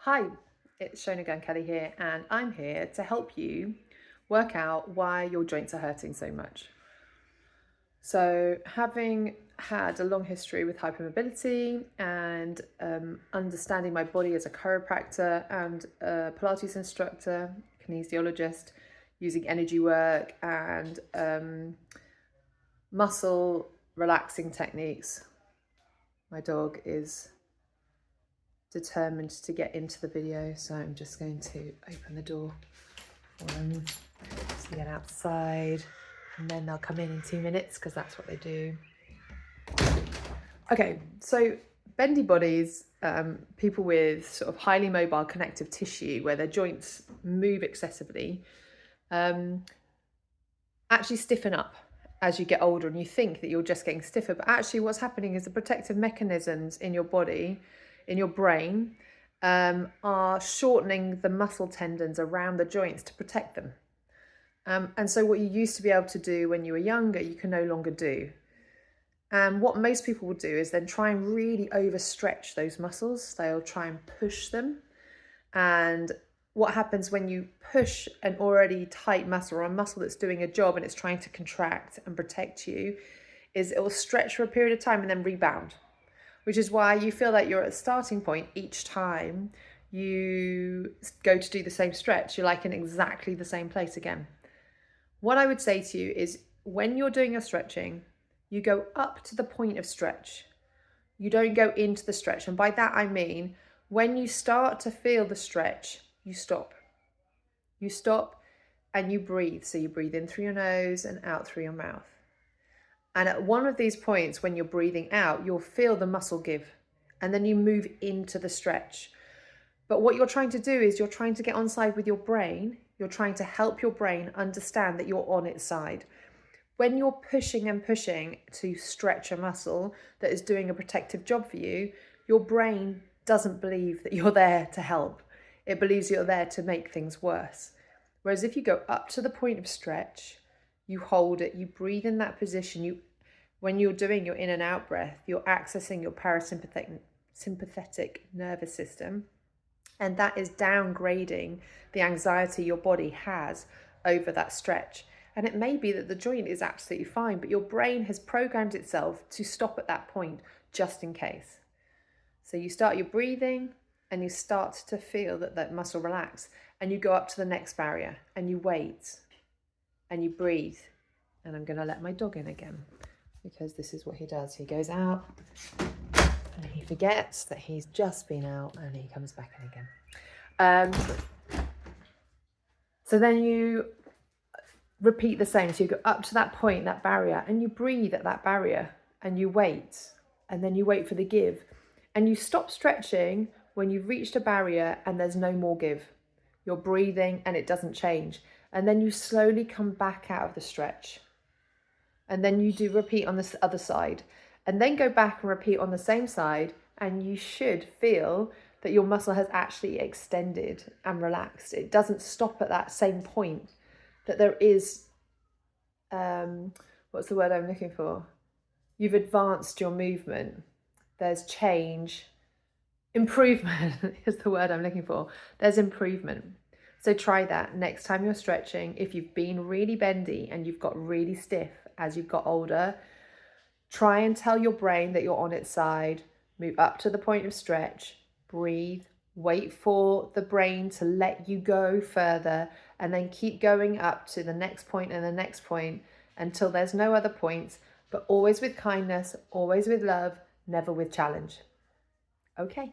Hi, it's Gunn-Kelly here, and I'm here to help you work out why your joints are hurting so much. So, having had a long history with hypermobility and understanding my body as a chiropractor and a Pilates instructor, kinesiologist, using energy work and muscle relaxing techniques, my dog is determined to get into the video, so I'm just going to open the door for them to get outside, and then they'll come in 2 minutes because that's what they do. Okay, so bendy bodies, people with sort of highly mobile connective tissue where their joints move excessively, actually stiffen up as you get older, and you think that you're just getting stiffer, but actually what's happening is the protective mechanisms in your body, in your brain, are shortening the muscle tendons around the joints to protect them. And so what you used to be able to do when you were younger, you can no longer do. And what most people will do is then try and really overstretch those muscles. They'll try and push them. And what happens when you push an already tight muscle, or a muscle that's doing a job and it's trying to contract and protect you, is it will stretch for a period of time and then rebound, which is why you feel like you're at a starting point each time you go to do the same stretch. You're like in exactly the same place again. What I would say to you is, when you're doing your stretching, you go up to the point of stretch. You don't go into the stretch. And by that I mean, when you start to feel the stretch, you stop. You stop and you breathe. So you breathe in through your nose and out through your mouth. And at one of these points, when you're breathing out, you'll feel the muscle give, and then you move into the stretch. But what you're trying to do is you're trying to get on side with your brain. You're trying to help your brain understand that you're on its side. When you're pushing and pushing to stretch a muscle that is doing a protective job for you, your brain doesn't believe that you're there to help. It believes you're there to make things worse. Whereas if you go up to the point of stretch, you hold it, you breathe in that position. When you're doing your in and out breath, you're accessing your sympathetic nervous system, and that is downgrading the anxiety your body has over that stretch. And it may be that the joint is absolutely fine, but your brain has programmed itself to stop at that point just in case. So you start your breathing and you start to feel that muscle relax, and you go up to the next barrier and you wait and you breathe. And I'm going to let my dog in again, because this is what he does. He goes out and he forgets that he's just been out, and he comes back in again. So then you repeat the same. So you go up to that point, that barrier, and you breathe at that barrier, and you wait, and then you wait for the give, and you stop stretching when you've reached a barrier and there's no more give. You're breathing and it doesn't change, and then you slowly come back out of the stretch, and then you do repeat on this other side, and then go back and repeat on the same side, and you should feel that your muscle has actually extended and relaxed. It doesn't stop at that same point, that there is, what's the word I'm looking for? You've advanced your movement. There's change. Improvement is the word I'm looking for. There's improvement. So try that next time you're stretching. If you've been really bendy and you've got really stiff as you've got older, try and tell your brain that you're on its side. Move up to the point of stretch, breathe, wait for the brain to let you go further, and then keep going up to the next point and the next point until there's no other points, but always with kindness, always with love, never with challenge. Okay.